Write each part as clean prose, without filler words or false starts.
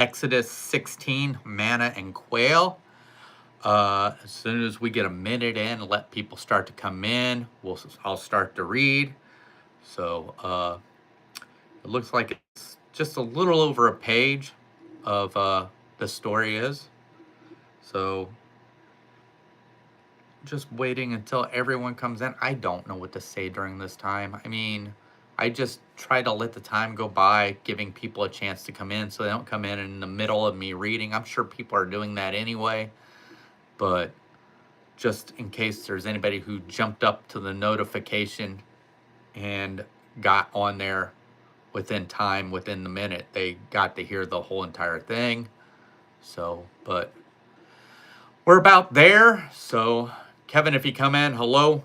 Exodus 16, manna and quail. As soon as we get a minute in, let people start to come in. I'll start to read. So it looks like it's just a little over a page of the story is. So just waiting until everyone comes in. I don't know what to say during this time. I mean, I just try to let the time go by, giving people a chance to come in so they don't come in the middle of me reading. I'm sure people are doing that anyway, but just in case there's anybody who jumped up to the notification and got on there within time, within the minute, they got to hear the whole entire thing. So, but we're about there. So, Kevin, if you come in, hello.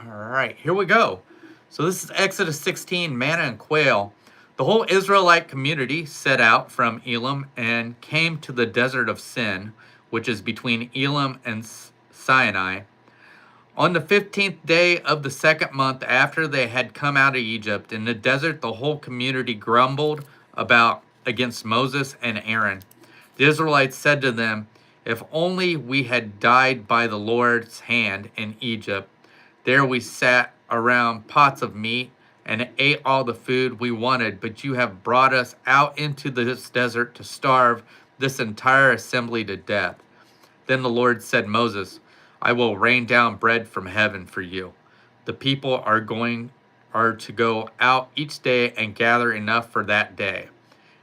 All right, here we go. So this is Exodus 16, manna and quail. The whole Israelite community set out from Elim and came to the desert of Sin, which is between Elim and Sinai. On the 15th day of the second month after they had come out of Egypt, in the desert the whole community grumbled against Moses and Aaron. The Israelites said to them, "If only we had died by the Lord's hand in Egypt. There we sat around pots of meat and ate all the food we wanted, but you have brought us out into this desert to starve this entire assembly to death." Then the Lord said to Moses, "I will rain down bread from heaven for you. The people are to go out each day and gather enough for that day.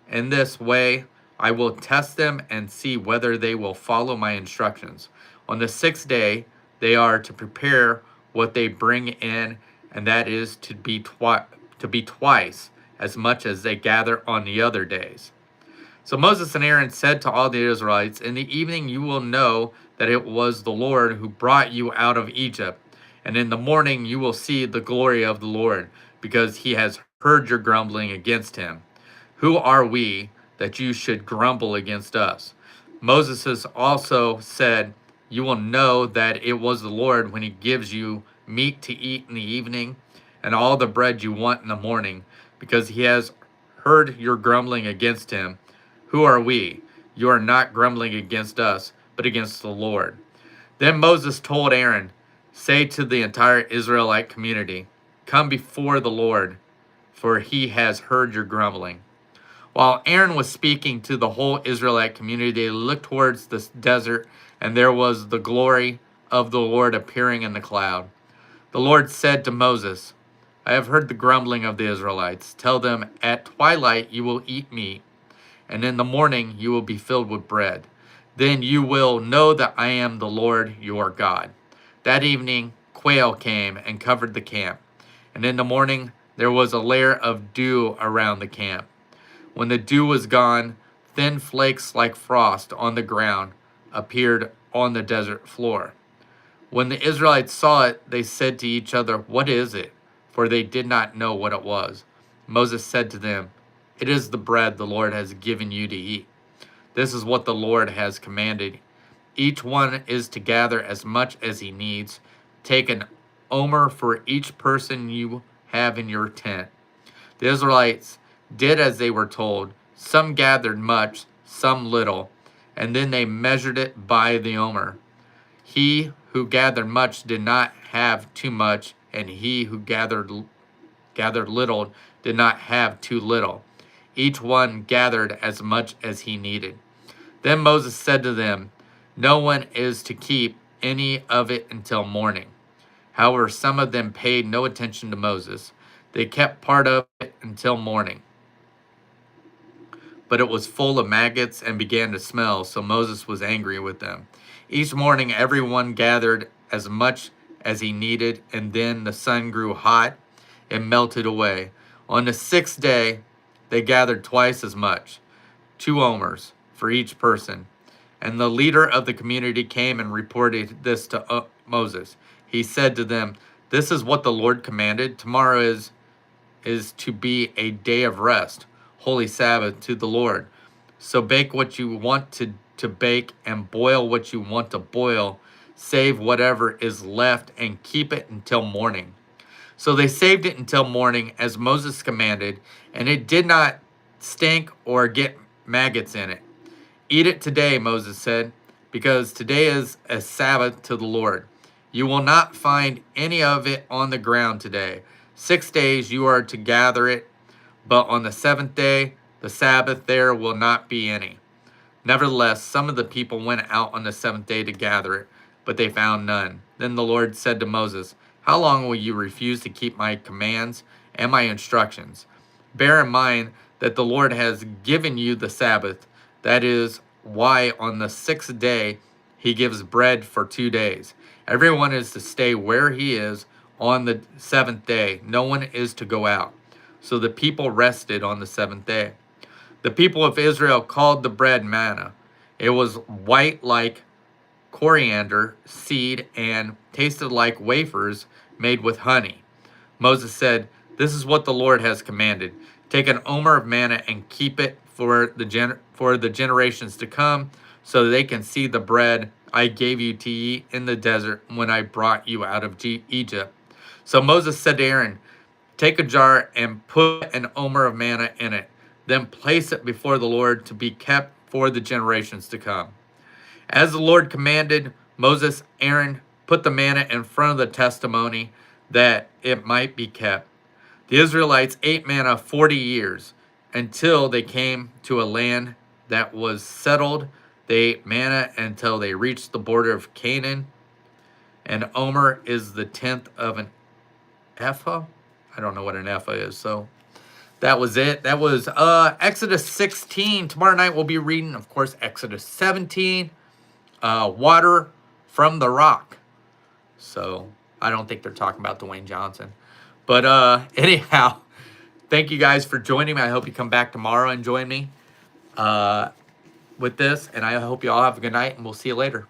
In this way, I will test them and see whether they will follow my instructions. On the sixth day, they are to prepare what they bring in, and that is to be twice as much as they gather on the other days." So Moses and Aaron said to all the Israelites, "In the evening you will know that it was the Lord who brought you out of Egypt, and in the morning you will see the glory of the Lord, because he has heard your grumbling against him. Who are we that you should grumble against us?" Moses has also said, "You will know that it was the Lord when he gives you meat to eat in the evening and all the bread you want in the morning, because he has heard your grumbling against him. Who are we? You are not grumbling against us, but against the Lord." Then Moses told Aaron, "Say to the entire Israelite community, 'Come before the Lord, for he has heard your grumbling.'" While Aaron was speaking to the whole Israelite community, they looked towards the desert, and there was the glory of the Lord appearing in the cloud. The Lord said to Moses, "I have heard the grumbling of the Israelites. Tell them, at twilight you will eat meat, and in the morning you will be filled with bread. Then you will know that I am the Lord your God." That evening, quail came and covered the camp, and in the morning there was a layer of dew around the camp. When the dew was gone, thin flakes like frost on the ground appeared on the desert floor. When the Israelites saw it, they said to each other, "What is it?" For they did not know what it was. Moses said to them, "It is the bread the Lord has given you to eat. This is what the Lord has commanded. Each one is to gather as much as he needs. Take an omer for each person you have in your tent." The Israelites did as they were told. Some gathered much, some little, and then they measured it by the omer. He who gathered much did not have too much, and he who gathered little did not have too little. Each one gathered as much as he needed. Then Moses said to them, "No one is to keep any of it until morning." However, some of them paid no attention to Moses. They kept part of it until morning. But it was full of maggots and began to smell, so Moses was angry with them. Each morning everyone gathered as much as he needed, and then the sun grew hot and melted away. On the sixth day they gathered twice as much, 2 omers for each person. And the leader of the community came and reported this to Moses. He said to them, "This is what the Lord commanded. Tomorrow is to be a day of rest, holy Sabbath to the Lord. So bake what you want to bake and boil what you want to boil. Save whatever is left and keep it until morning." So they saved it until morning as Moses commanded, and it did not stink or get maggots in it. Eat it today, Moses said, because today is a Sabbath to the Lord. You will not find any of it on the ground today. 6 days you are to gather it, but on the seventh day, the Sabbath, there will not be any. Nevertheless, some of the people went out on the seventh day to gather it, but they found none. Then the Lord said to Moses, how long will you refuse to keep my commands and my instructions? Bear in mind that the Lord has given you the Sabbath. That is why on the sixth day he gives bread for 2 days. Everyone is to stay where he is on the seventh day. No one is to go out. So the people rested on the seventh day. The people of Israel called the bread manna. It was white like coriander seed and tasted like wafers made with honey. Moses said, this is what the Lord has commanded. Take an omer of manna and keep it for the generations to come, so they can see the bread I gave you to eat in the desert when I brought you out of Egypt. So Moses said to Aaron, take a jar and put an omer of manna in it. Then place it before the Lord to be kept for the generations to come. As the Lord commanded, Moses, Aaron put the manna in front of the testimony that it might be kept. The Israelites ate manna 40 years until they came to a land that was settled. They ate manna until they reached the border of Canaan. And omer is the tenth of an ephah. I don't know what an ephah is, so that was it. That was Exodus 16. Tomorrow night we'll be reading, of course, Exodus 17, water from the rock. So I don't think they're talking about Dwayne Johnson. But anyhow, thank you guys for joining me. I hope you come back tomorrow and join me with this. And I hope you all have a good night, and we'll see you later.